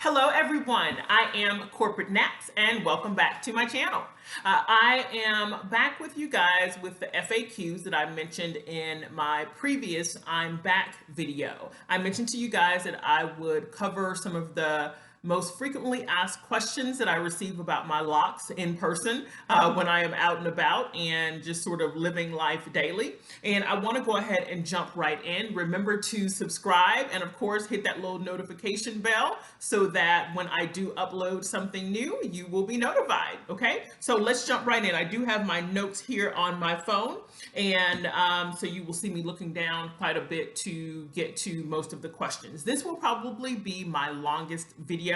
Hello everyone, I am CorporateNapps and welcome back to my channel. I am back with you guys with the FAQs that I mentioned in my previous I'm Back video. I mentioned to you guys that I would cover some of the most frequently asked questions that I receive about my locks in person when I am out and about and just sort of living life daily. And I want to go ahead and jump right in. Remember to subscribe and of course hit that little notification bell so that when I do upload something new, you will be notified. Okay, so let's jump right in. I do have my notes here on my phone, and so you will see me looking down quite a bit to get to most of the questions. This will probably be my longest video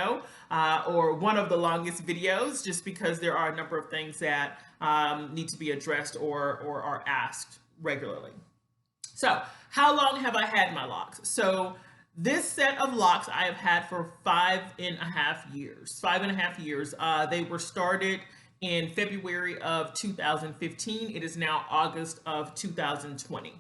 or one of the longest videos, just because there are a number of things that need to be addressed or are asked regularly. So how long have I had my locks? So this set of locks I have had for 5.5 years. 5.5 years. They were started in February of 2015. It is now August of 2020.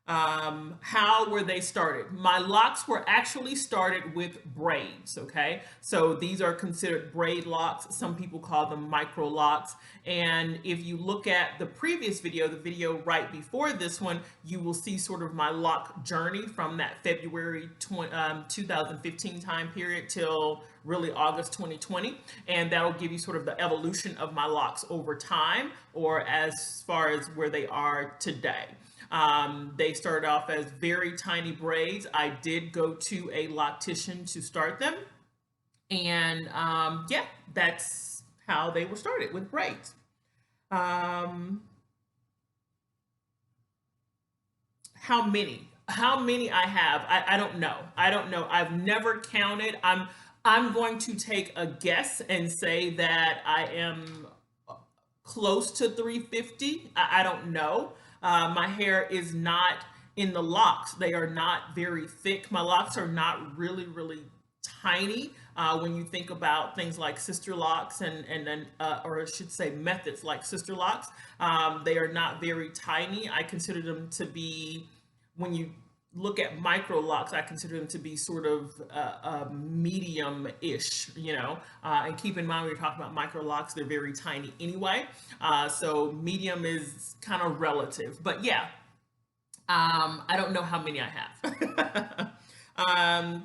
How were they started? My locks were actually started with braids, okay? So these are considered braid locks. Some people call them microlocs. And if you look at the previous video, the video right before this one, you will see sort of my lock journey from that February 2015 time period till really August 2020. And that'll give you sort of the evolution of my locks over time, or as far as where they are today. They started off as very tiny braids. I did go to a loctician to start them. And yeah, that's how they were started, with braids. How many? How many I have? I don't know. I don't know. I've never counted. I'm going to take a guess and say that I am close to 350. I don't know. My hair is not in the locks. They are not very thick. My locks are not really, really tiny. When you think about things like sister locks and or I should say methods like sister locks, they are not very tiny. I consider them to be, when you look at MICROLOCs, I consider them to be sort of medium-ish, you know, and keep in mind when you're talking about MICROLOCs, they're very tiny anyway. So medium is kind of relative, but yeah, I don't know how many I have.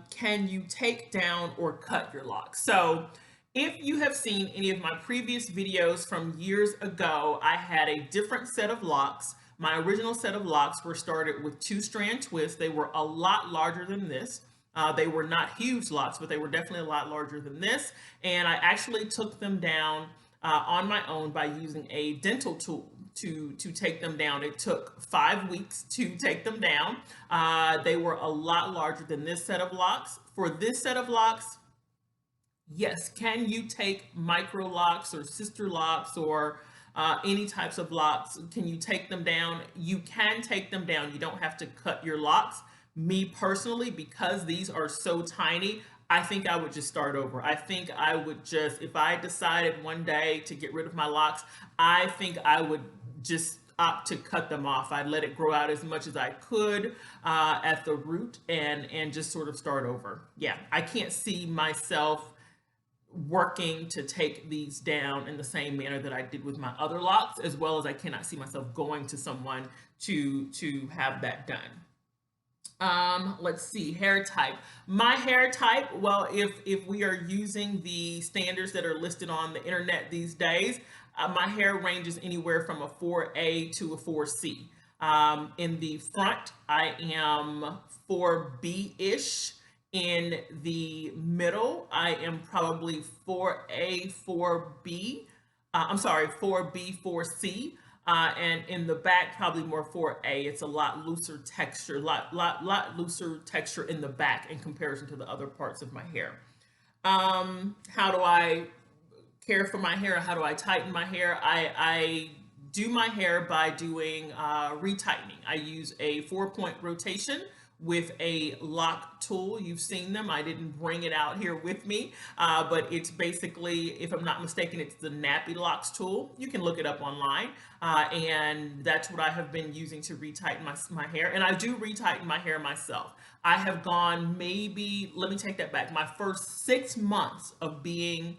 Can you take down or cut your locks? So if you have seen any of my previous videos from years ago, I had a different set of locks. My original set of locks were started with 2-strand twists. They were a lot larger than this. They were not huge locks, but they were definitely a lot larger than this. And I actually took them down on my own by using a dental tool to take them down. It took 5 weeks to take them down. They were a lot larger than this set of locks. For this set of locks, yes, can you take MICROLOCs or sister locks or any types of locks? Can you take them down? You can take them down. You don't have to cut your locks. Me personally, because these are so tiny, I think I would just start over. I think I would just, if I decided one day to get rid of my locks, I think I would just opt to cut them off. I'd let it grow out as much as I could at the root and just sort of start over. Yeah, I can't see myself working to take these down in the same manner that I did with my other locks, as well as I cannot see myself going to someone to have that done. Let's see, hair type. My hair type, well, if we are using the standards that are listed on the internet these days, my hair ranges anywhere from a 4A to a 4C. In the front, I am 4B-ish. In the middle, I am probably 4A, 4B. I'm sorry, 4B, 4C. And in the back, probably more 4A. It's a lot looser texture, lot looser texture in the back in comparison to the other parts of my hair. How do I care for my hair? How do I tighten my hair? I do my hair by doing retightening. I use a 4-point rotation with a lock tool. You've seen them. I didn't bring it out here with me, but it's basically, if I'm not mistaken, it's the Nappy Locks tool. You can look it up online, and that's what I have been using to retighten my hair. And I do retighten my hair myself. I have gone maybe, let me take that back, my first 6 months of being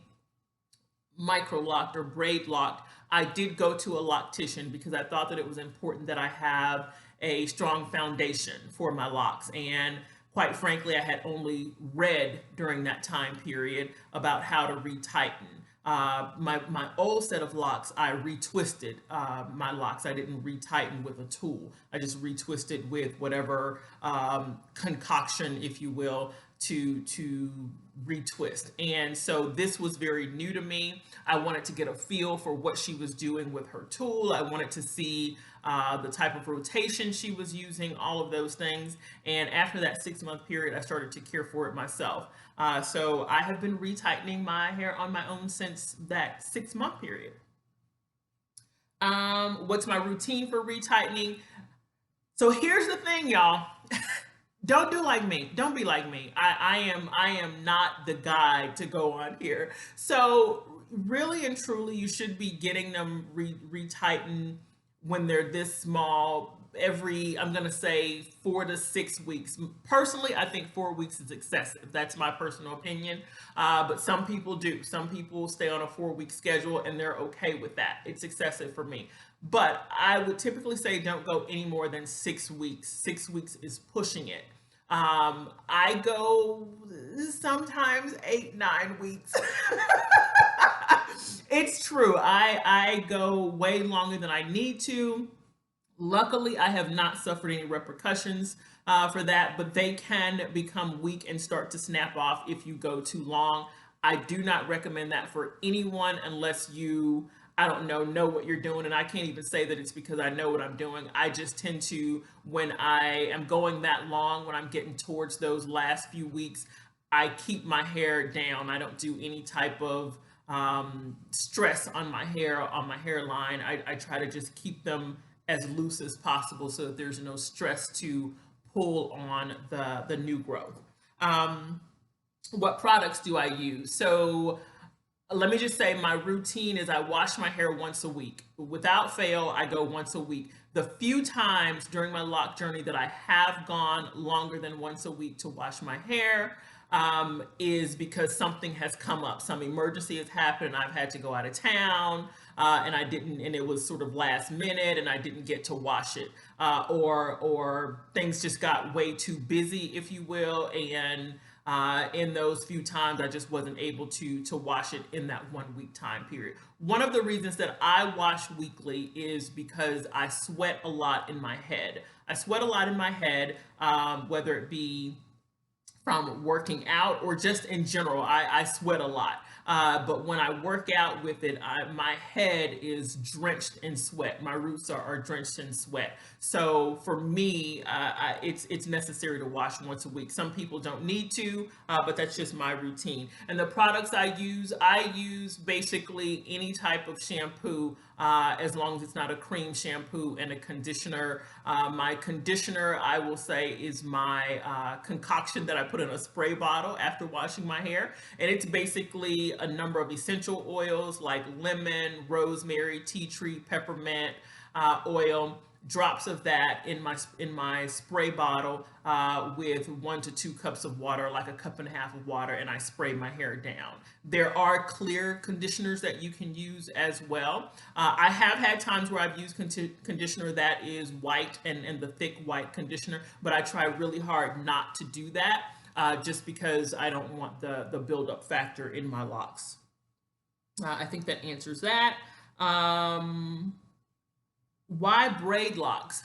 microlocked or braid locked, I did go to a loctician because I thought that it was important that I have a strong foundation for my locks. And quite frankly, I had only read during that time period about how to retighten. My old set of locks, I retwisted my locks. I didn't retighten with a tool. I just retwisted with whatever concoction, if you will, to retwist. And so this was very new to me. I wanted to get a feel for what she was doing with her tool. I wanted to see the type of rotation she was using, all of those things. And after that 6-month period, I started to care for it myself. So I have been retightening my hair on my own since that 6-month period. What's my routine for retightening? So here's the thing, y'all. Don't do like me. Don't be like me. I am not the guy to go on here. So really and truly, you should be getting them retightened when they're this small every, I'm going to say 4 to 6 weeks. Personally, I think 4 weeks is excessive. That's my personal opinion. But some people do. Some people stay on a 4-week schedule and they're okay with that. It's excessive for me. But I would typically say don't go any more than 6 weeks. 6 weeks is pushing it. I go sometimes 8, 9 weeks. It's true. I go way longer than I need to. Luckily, I have not suffered any repercussions for that, but they can become weak and start to snap off if you go too long. I do not recommend that for anyone unless you, I don't know what you're doing. And I can't even say that it's because I know what I'm doing. I just tend to, when I am going that long, when I'm getting towards those last few weeks, I keep my hair down. I don't do any type of stress on my hair, on my hairline. I try to just keep them as loose as possible so that there's no stress to pull on the new growth. What products do I use? So let me just say my routine is I wash my hair once a week. Without fail, I go once a week. The few times during my lock journey that I have gone longer than once a week to wash my hair is because something has come up. Some emergency has happened. I've had to go out of town and I didn't, and it was sort of last minute and I didn't get to wash it. Or things just got way too busy, if you will, and in those few times I just wasn't able to wash it in that 1 week time period. One of the reasons that I wash weekly is because I sweat a lot in my head. I sweat a lot in my head, whether it be from working out or just in general. I sweat a lot. But when I work out with it, my head is drenched in sweat. My roots are drenched in sweat. So for me, it's necessary to wash once a week. Some people don't need to, but that's just my routine. And the products I use basically any type of shampoo, as long as it's not a cream shampoo, and a conditioner. My conditioner, I will say, is my concoction that I put in a spray bottle after washing my hair. And it's basically a number of essential oils like lemon, rosemary, tea tree, peppermint oil, drops of that in my spray bottle with 1 to 2 cups of water, like a cup and a half of water, and I spray my hair down. There are clear conditioners that you can use as well. I have had times where I've used conditioner that is white and the thick white conditioner, but I try really hard not to do that just because I don't want the buildup factor in my locks. I think that answers that. Why Braidlocs?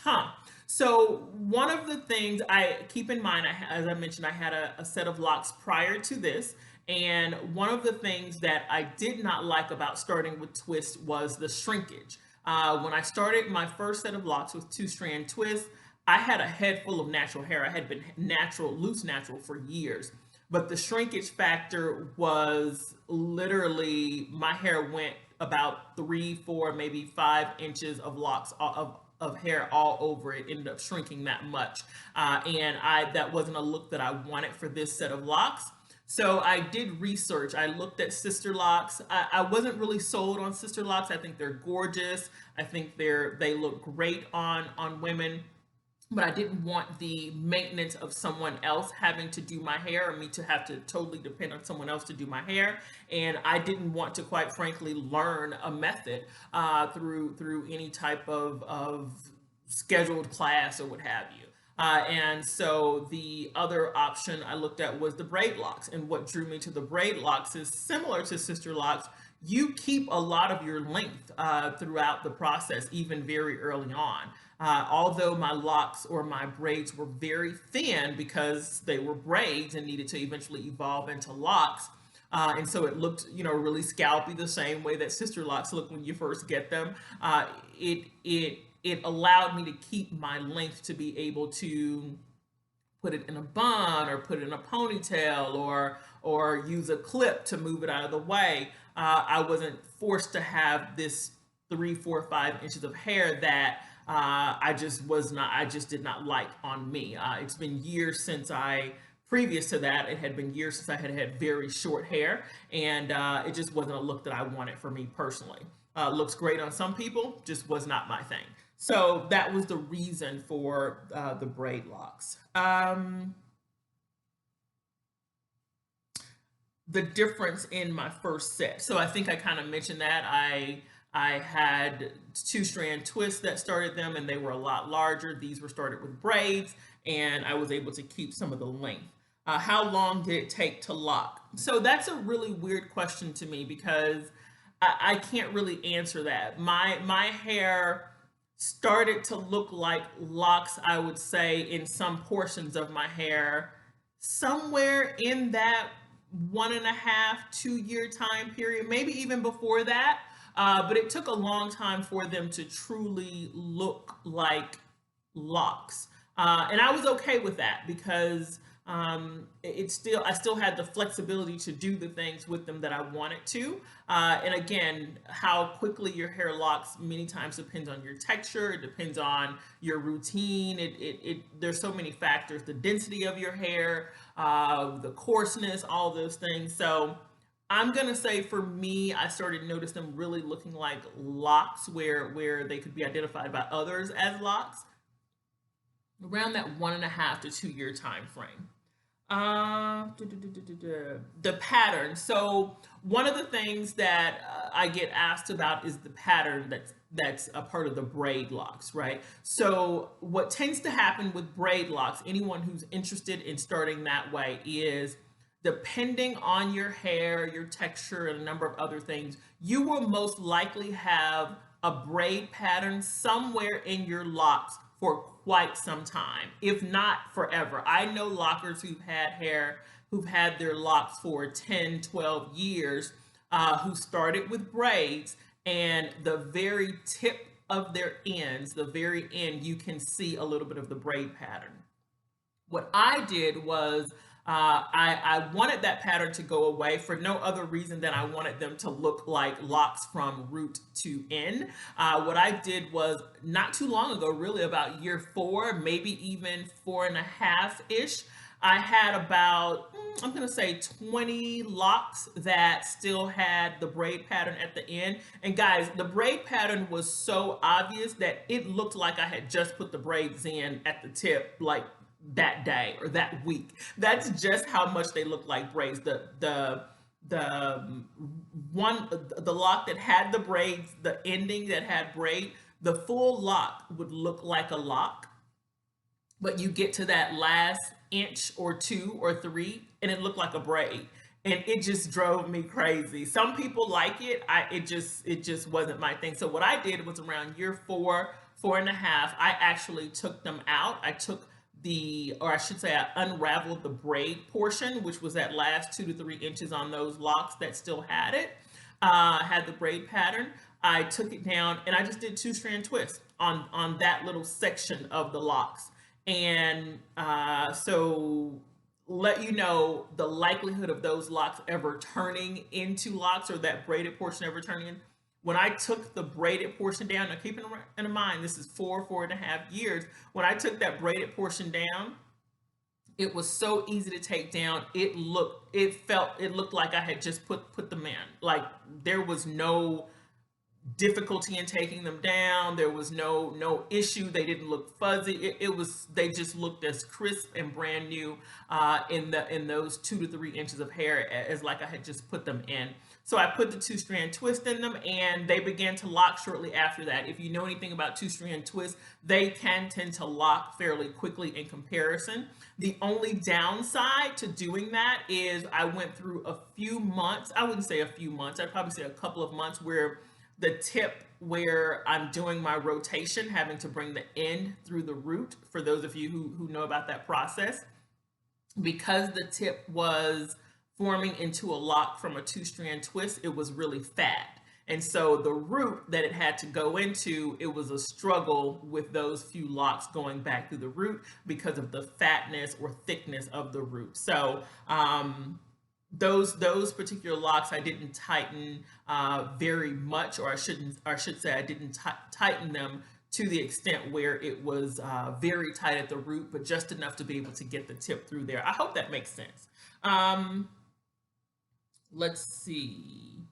So one of the things I keep in mind, as I mentioned, I had a set of locks prior to this. And one of the things that I did not like about starting with twists was the shrinkage. When I started my first set of locks with 2-strand twists, I had a head full of natural hair. I had been loose natural for years. But the shrinkage factor was literally, my hair went about 3, 4, maybe 5 inches of locks of hair all over it, ended up shrinking that much. And that wasn't a look that I wanted for this set of locks. So I did research. I looked at sister locks. I wasn't really sold on sister locks. I think they're gorgeous. I think they look great on women. But I didn't want the maintenance of someone else having to do my hair, or me to have to totally depend on someone else to do my hair. And I didn't want to, quite frankly, learn a method through any type of scheduled class or what have you. And so the other option I looked at was the Braidlocs. And what drew me to the Braidlocs is similar to sister locks. You keep a lot of your length throughout the process, even very early on. Although my locks or my braids were very thin because they were braids and needed to eventually evolve into locks. And so it looked, really scalpy, the same way that sister locks look when you first get them. It allowed me to keep my length to be able to put it in a bun or put it in a ponytail or use a clip to move it out of the way. I wasn't forced to have this 3, 4, 5 inches of hair that I just did not like on me. It's been years since previous to that, it had been years since I had very short hair, and it just wasn't a look that I wanted for me personally. Looks great on some people, just was not my thing. So that was the reason for the Braidlocs. The difference in my first set. So I think I kind of mentioned that. I had 2-strand twists that started them, and they were a lot larger. These were started with braids, and I was able to keep some of the length. How long did it take to lock? So that's a really weird question to me because I can't really answer that. My hair started to look like locks, I would say, in some portions of my hair, somewhere in that 1.5, 2-year time period, maybe even before that. But it took a long time for them to truly look like locks. And I was okay with that because I still had the flexibility to do the things with them that I wanted to. And again, how quickly your hair locks many times depends on your texture. It depends on your routine. There's so many factors, the density of your hair, the coarseness, all those things. So I'm gonna say for me, I started to notice them really looking like locks where they could be identified by others as locks around that 1.5 to 2-year time frame. The pattern. So one of the things that I get asked about is the pattern that's a part of the Braidlocs, right? So what tends to happen with Braidlocs, anyone who's interested in starting that way, is depending on your hair, your texture, and a number of other things, you will most likely have a braid pattern somewhere in your locks for quite some time, if not forever. I know lockers who've had their locks for 10, 12 years, who started with braids, and the very tip of their ends, the very end, you can see a little bit of the braid pattern. What I did was I wanted that pattern to go away for no other reason than I wanted them to look like locks from root to end. What I did was not too long ago, really about year 4, maybe even 4.5-ish, I had about, I'm gonna say 20 locks that still had the braid pattern at the end. And guys, the braid pattern was so obvious that it looked like I had just put the braids in at the tip, like that day or that week. That's just how much they look like braids. The lock that had the braids, the ending that had braid, the full lock would look like a lock, but you get to that last inch or 2 or 3 and it looked like a braid, and it just drove me crazy. Some people like it. It just wasn't my thing. So what I did was around year 4, 4.5, I actually took them out. I unraveled the braid portion, which was that last 2 to 3 inches on those locks that still had it, had the braid pattern. I took it down and I just did 2-strand twists on that little section of the locks. And so let you know the likelihood of those locks ever turning into locks, or that braided portion ever turning in, when I took the braided portion down, now keep in mind, this is 4.5 years. When I took that braided portion down, it was so easy to take down. It looked like I had just put them in. Like there was no difficulty in taking them down. There was no issue. They didn't look fuzzy. They just looked as crisp and brand new in those 2 to 3 inches of hair as like I had just put them in. So I put the 2-strand twist in them and they began to lock shortly after that. If you know anything about 2-strand twists, they can tend to lock fairly quickly in comparison. The only downside to doing that is I went through a few months, I wouldn't say a few months, I'd probably say a couple of months where the tip where I'm doing my rotation, having to bring the end through the root, for those of you who know about that process, because the tip was forming into a lock from a 2-strand twist, it was really fat. And so the root that it had to go into, it was a struggle with those few locks going back through the root because of the fatness or thickness of the root. So those particular locks I didn't tighten very much, or I should say I didn't tighten them to the extent where it was very tight at the root, but just enough to be able to get the tip through there. I hope that makes sense. Let's see.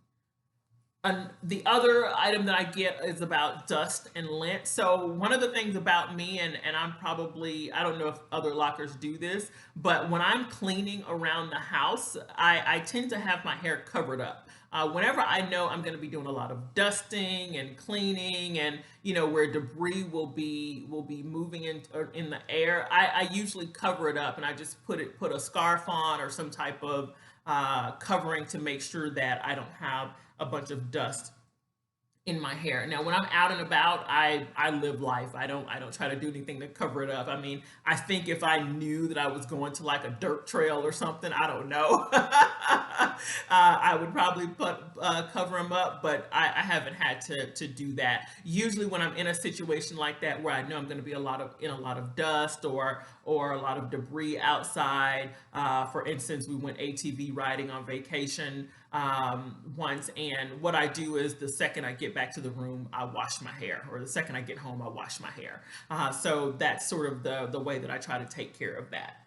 The other item that I get is about dust and lint. So one of the things about me, and I don't know if other lockers do this, but when I'm cleaning around the house, I tend to have my hair covered up. Whenever I know I'm going to be doing a lot of dusting and cleaning, and where debris will be moving in the air, I usually cover it up, and I just put a scarf on or some type of covering to make sure that I don't have a bunch of dust in my hair. Now, when I'm out and about, I live life. I don't try to do anything to cover it up. I mean, I think if I knew that I was going to like a dirt trail or something, I don't know, I would probably cover them up, but I haven't had to do that. Usually when I'm in a situation like that where I know I'm going to be in a lot of dust or a lot of debris outside. For instance, we went ATV riding on vacation once, and what I do is the second I get back to the room, I wash my hair, or the second I get home, I wash my hair. So that's sort of the way that I try to take care of that.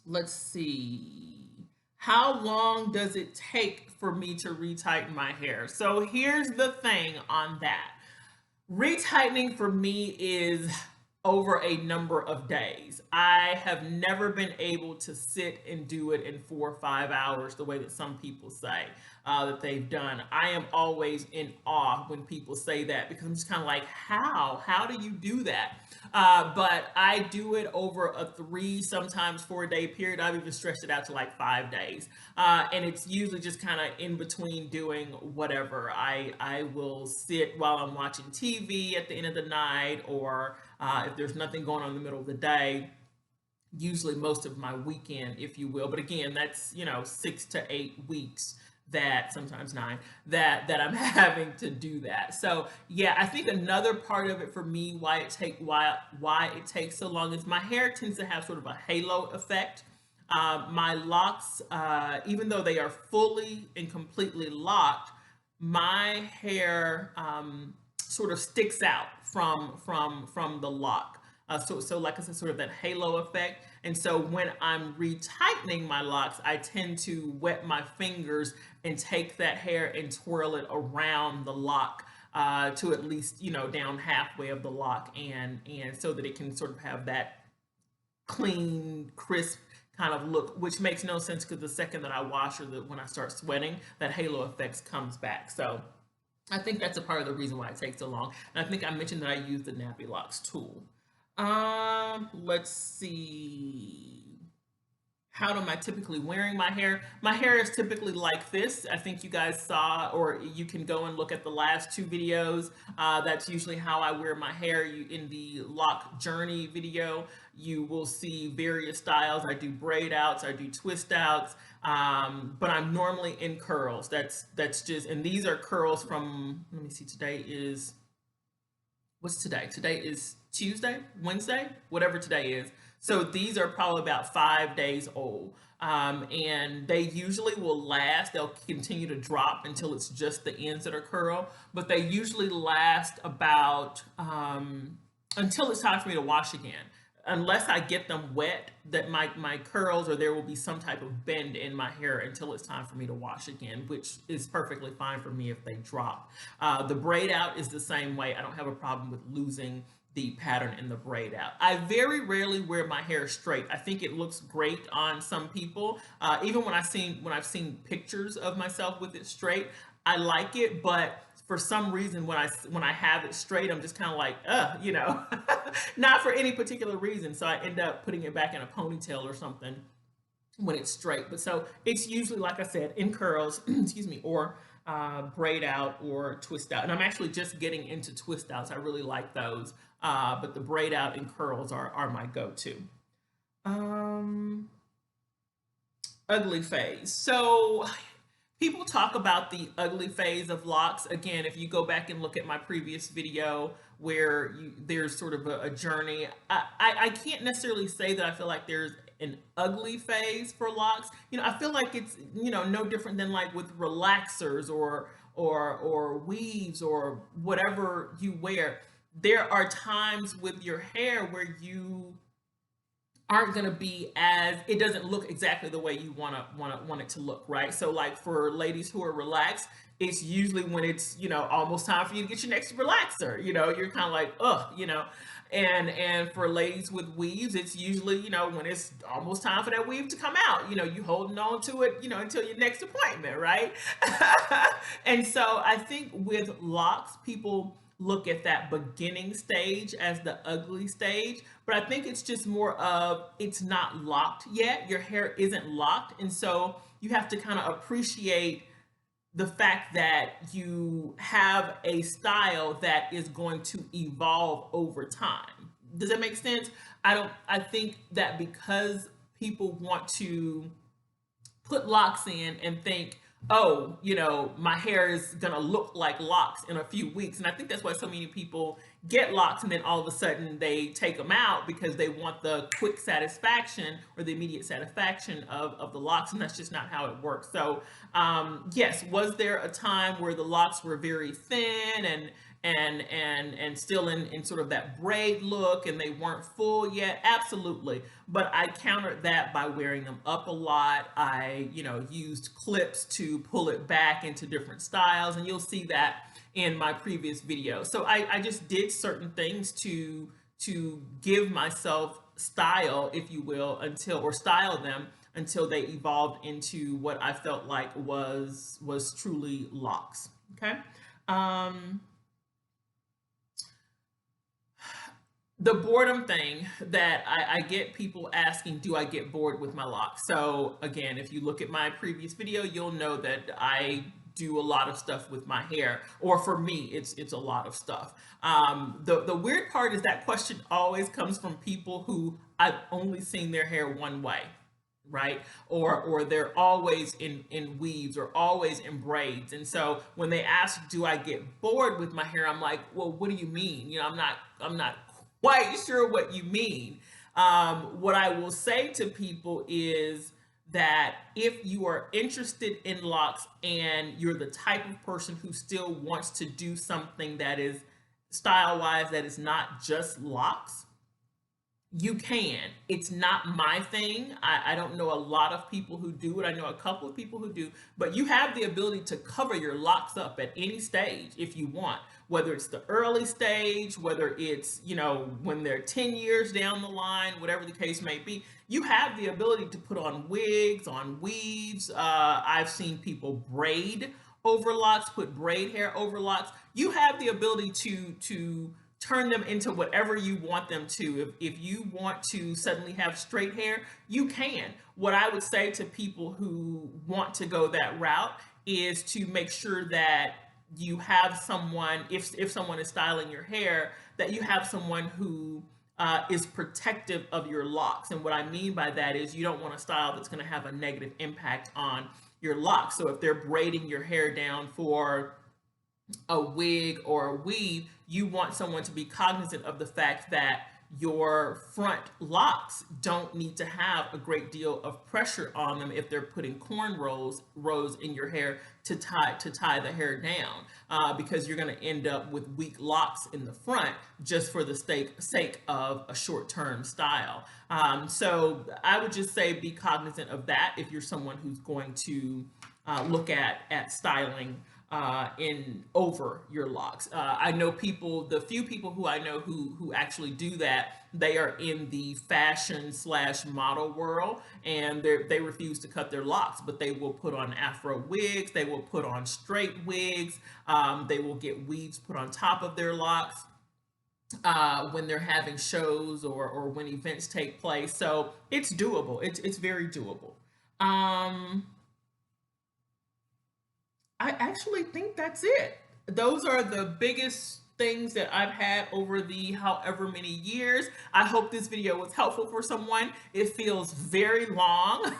Let's see. How long does it take for me to retighten my hair? So here's the thing on that. Retightening for me is over a number of days. I have never been able to sit and do it in 4 or 5 hours the way that some people say that they've done. I am always in awe when people say that, because I'm just kind of like, how do you do that? But I do it over a 3, sometimes 4-day period. I've even stretched it out to like 5 days. And it's usually just kind of in between doing whatever. I will sit while I'm watching TV at the end of the night, or if there's nothing going on in the middle of the day, usually most of my weekend, if you will. But again, that's 6 to 8 weeks, that sometimes 9, that I'm having to do that. So yeah, I think another part of it for me, why it takes so long, is my hair tends to have sort of a halo effect. My locks, even though they are fully and completely locked, my hair sort of sticks out from the lock. So like I said, sort of that halo effect. And so when I'm retightening my locks, I tend to wet my fingers and take that hair and twirl it around the lock to at least, down halfway of the lock, and so that it can sort of have that clean, crisp kind of look, which makes no sense because the second that I wash, or when I start sweating, that halo effect comes back. So I think that's a part of the reason why it takes so long. And I think I mentioned that I use the Nappy Locks tool. Let's see. How am I typically wearing my hair? My hair is typically like this. I think you guys saw, or you can go and look at the last 2 videos. That's usually how I wear my hair. In the lock journey video, you will see various styles. I do braid outs, I do twist outs, but I'm normally in curls. That's just, and these are curls from, let me see, what's today? Today is Tuesday, Wednesday, whatever today is. So these are probably about 5 days old. And they usually will last. They'll continue to drop until it's just the ends that are curl, but they usually last about until it's time for me to wash again. Unless I get them wet, that my curls, or there will be some type of bend in my hair until it's time for me to wash again, which is perfectly fine for me if they drop. The braid out is the same way. I don't have a problem with losing the pattern in the braid out. I very rarely wear my hair straight. I think it looks great on some people. Even when I've seen pictures of myself with it straight, I like it, but for some reason when I have it straight, I'm just kind of like, you know, not for any particular reason. So I end up putting it back in a ponytail or something when it's straight. But so it's usually, like I said, in curls, excuse me, or braid out or twist out. And I'm actually just getting into twist outs. I really like those. But the braid out and curls are my go-to. Ugly phase. So people talk about the ugly phase of locks. Again, if you go back and look at my previous video where there's sort of a journey, I can't necessarily say that I feel like there's an ugly phase for locks. You know, I feel like it's, you know, no different than like with relaxers or weaves or whatever you wear. There are times with your hair where you aren't going to be as, it doesn't look exactly the way you want it to look, right? So like for ladies who are relaxed, it's usually when it's, you know, almost time for you to get your next relaxer, you know, you're kind of like, ugh, you know. And for ladies with weaves, it's usually, you know, when it's almost time for that weave to come out, you know, you holding on to it, you know, until your next appointment, right? And so I think with locks, people look at that beginning stage as the ugly stage, but I think it's just more of, it's not locked yet. Your hair isn't locked. And so you have to kind of appreciate the fact that you have a style that is going to evolve over time. Does that make sense? I think that because people want to put locks in and think, oh, you know, my hair is gonna look like locks in a few weeks. And I think that's why so many people get locks and then all of a sudden they take them out because they want the quick satisfaction or the immediate satisfaction of the locks, and that's just not how it works. So yes, was there a time where the locks were very thin and still in sort of that braid look and they weren't full yet? Absolutely. But I countered that by wearing them up a lot. I, you know, used clips to pull it back into different styles, and you'll see that in my previous video. So I just did certain things to give myself style, if you will, or style them until they evolved into what I felt like was truly locks. Okay. The boredom thing that I get people asking, do I get bored with my locks? So again, if you look at my previous video, you'll know that I do a lot of stuff with my hair, or for me, it's a lot of stuff. The weird part is that question always comes from people who I've only seen their hair one way, right? Or they're always in weaves or always in braids. And so when they ask, do I get bored with my hair? I'm like, well, what do you mean? You know, I'm not quite sure what you mean. What I will say to people is that if you are interested in locks and you're the type of person who still wants to do something that is style-wise, that is not just locks, you can. It's not my thing. I don't know a lot of people who do it. I know a couple of people who do, but you have the ability to cover your locks up at any stage if you want, whether it's the early stage, whether it's, you know, when they're 10 years down the line, whatever the case may be. You have the ability to put on wigs, on weaves. I've seen people braid over locks, put braid hair over locks. You have the ability to turn them into whatever you want them to. If you want to suddenly have straight hair, you can. What I would say to people who want to go that route is to make sure that you have someone, if someone is styling your hair, that you have someone who is protective of your locks. And what I mean by that is you don't want a style that's going to have a negative impact on your locks. So if they're braiding your hair down for a wig or a weave, you want someone to be cognizant of the fact that your front locks don't need to have a great deal of pressure on them if they're putting rows in your hair to tie the hair down, because you're going to end up with weak locks in the front just for the sake of a short-term style. So I would just say be cognizant of that if you're someone who's going to look at styling in over your locks. I know the few people who I know who actually do that, they are in the fashion / model world, and they refuse to cut their locks, but they will put on Afro wigs, they will put on straight wigs, they will get weaves put on top of their locks when they're having shows or when events take place. So it's doable. It's very doable. I actually think that's it. Those are the biggest things that I've had over the however many years. I hope this video was helpful for someone. It feels very long,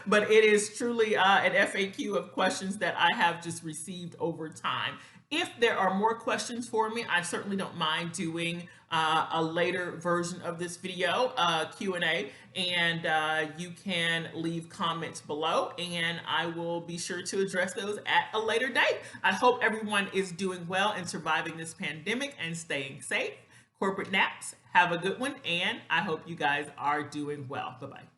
but it is truly an FAQ of questions that I have just received over time. If there are more questions for me, I certainly don't mind doing a later version of this video, Q&A, and you can leave comments below, and I will be sure to address those at a later date. I hope everyone is doing well and surviving this pandemic and staying safe. Corporate Naps, have a good one, and I hope you guys are doing well. Bye-bye.